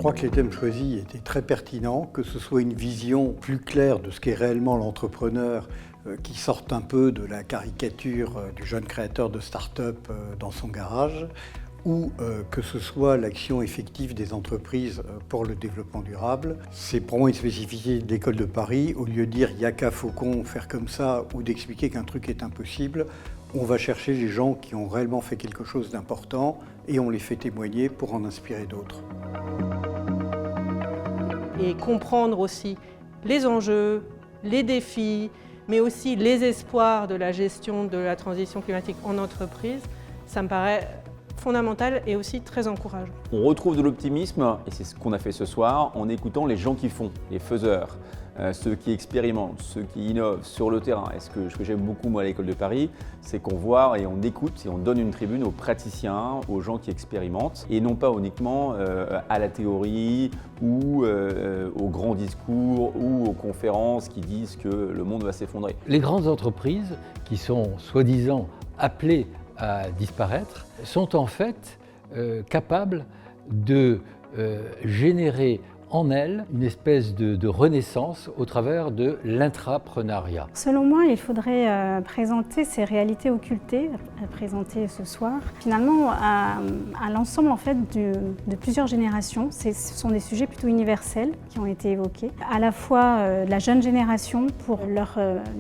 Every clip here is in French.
crois que les thèmes choisis étaient très pertinents, que ce soit une vision plus claire de ce qu'est réellement l'entrepreneur, qui sorte un peu de la caricature du jeune créateur de start-up dans son garage, ou que ce soit l'action effective des entreprises pour le développement durable. C'est pour moi une spécificité de l'école de Paris. Au lieu de dire « il n'y a qu'à Faucon faire comme ça » ou d'expliquer qu'un truc est impossible, on va chercher les gens qui ont réellement fait quelque chose d'important et on les fait témoigner pour en inspirer d'autres. Et comprendre aussi les enjeux, les défis, mais aussi les espoirs de la gestion de la transition climatique en entreprise, ça me paraît fondamental et aussi très encourageant. On retrouve de l'optimisme, et c'est ce qu'on a fait ce soir, en écoutant les gens qui font, les faiseurs, ceux qui expérimentent, ceux qui innovent sur le terrain. Et ce que j'aime beaucoup moi à l'école de Paris, c'est qu'on voit et on écoute et on donne une tribune aux praticiens, aux gens qui expérimentent, et non pas uniquement à la théorie ou aux grands discours ou aux conférences qui disent que le monde va s'effondrer. Les grandes entreprises qui sont soi-disant appelées à disparaître sont en fait capables de générer en elles une espèce de renaissance au travers de l'intrapreneuriat. Selon moi, il faudrait présenter ces réalités occultées, présentées ce soir, finalement à l'ensemble en fait, de plusieurs générations. Ce sont des sujets plutôt universels qui ont été évoqués. À la fois la jeune génération pour leur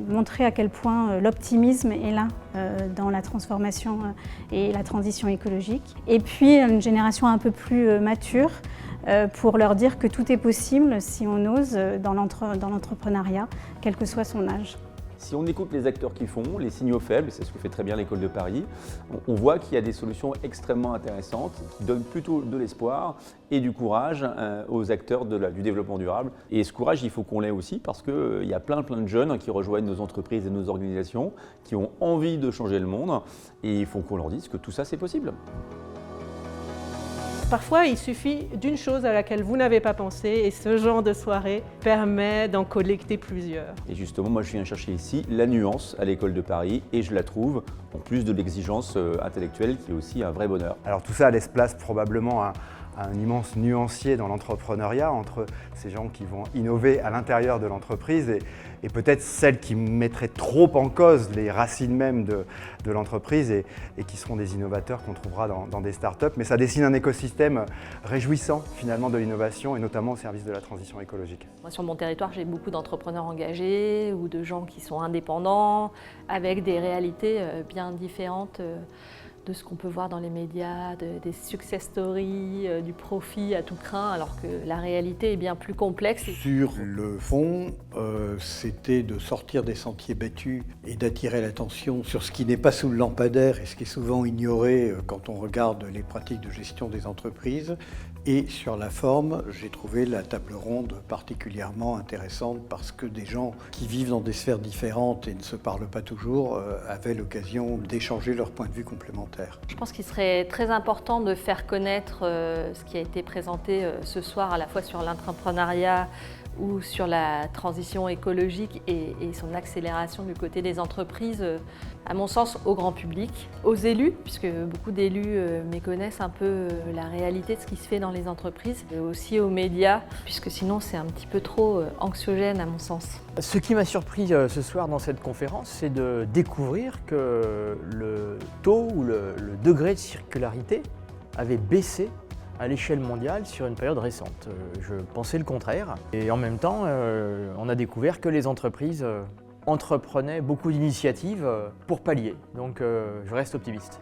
montrer à quel point l'optimisme est là dans la transformation et la transition écologique. Et puis une génération un peu plus mature pour leur dire que tout est possible si on ose dans l'entrepreneuriat, quel que soit son âge. Si on écoute les acteurs qui font, les signaux faibles, c'est ce que fait très bien l'école de Paris, on voit qu'il y a des solutions extrêmement intéressantes qui donnent plutôt de l'espoir et du courage aux acteurs du développement durable. Et ce courage, il faut qu'on l'ait aussi parce qu'il y a plein de jeunes qui rejoignent nos entreprises et nos organisations, qui ont envie de changer le monde et il faut qu'on leur dise que tout ça, c'est possible. Parfois, il suffit d'une chose à laquelle vous n'avez pas pensé et ce genre de soirée permet d'en collecter plusieurs. Et justement, moi je viens chercher ici la nuance à l'école de Paris et je la trouve, en plus de l'exigence intellectuelle, qui est aussi un vrai bonheur. Alors tout ça laisse place probablement à un immense nuancier dans l'entrepreneuriat entre ces gens qui vont innover à l'intérieur de l'entreprise et peut-être celles qui mettraient trop en cause les racines mêmes de l'entreprise et qui seront des innovateurs qu'on trouvera dans des startups. Mais ça dessine un écosystème réjouissant finalement de l'innovation et notamment au service de la transition écologique. Moi, sur mon territoire, j'ai beaucoup d'entrepreneurs engagés ou de gens qui sont indépendants avec des réalités bien différentes de ce qu'on peut voir dans les médias, des success stories, du profit à tout crin, alors que la réalité est bien plus complexe. Sur le fond, c'était de sortir des sentiers battus et d'attirer l'attention sur ce qui n'est pas sous le lampadaire et ce qui est souvent ignoré quand on regarde les pratiques de gestion des entreprises. Et sur la forme, j'ai trouvé la table ronde particulièrement intéressante parce que des gens qui vivent dans des sphères différentes et ne se parlent pas toujours avaient l'occasion d'échanger leurs points de vue complémentaires. Je pense qu'il serait très important de faire connaître ce qui a été présenté ce soir à la fois sur l'entrepreneuriat ou sur la transition écologique et son accélération du côté des entreprises, à mon sens, au grand public, aux élus, puisque beaucoup d'élus méconnaissent un peu la réalité de ce qui se fait dans les entreprises, et aussi aux médias, puisque sinon c'est un petit peu trop anxiogène à mon sens. Ce qui m'a surpris ce soir dans cette conférence, c'est de découvrir que le taux ou le degré de circularité avait baissé à l'échelle mondiale sur une période récente. Je pensais le contraire. Et en même temps, on a découvert que les entreprises entreprenaient beaucoup d'initiatives pour pallier. Donc je reste optimiste.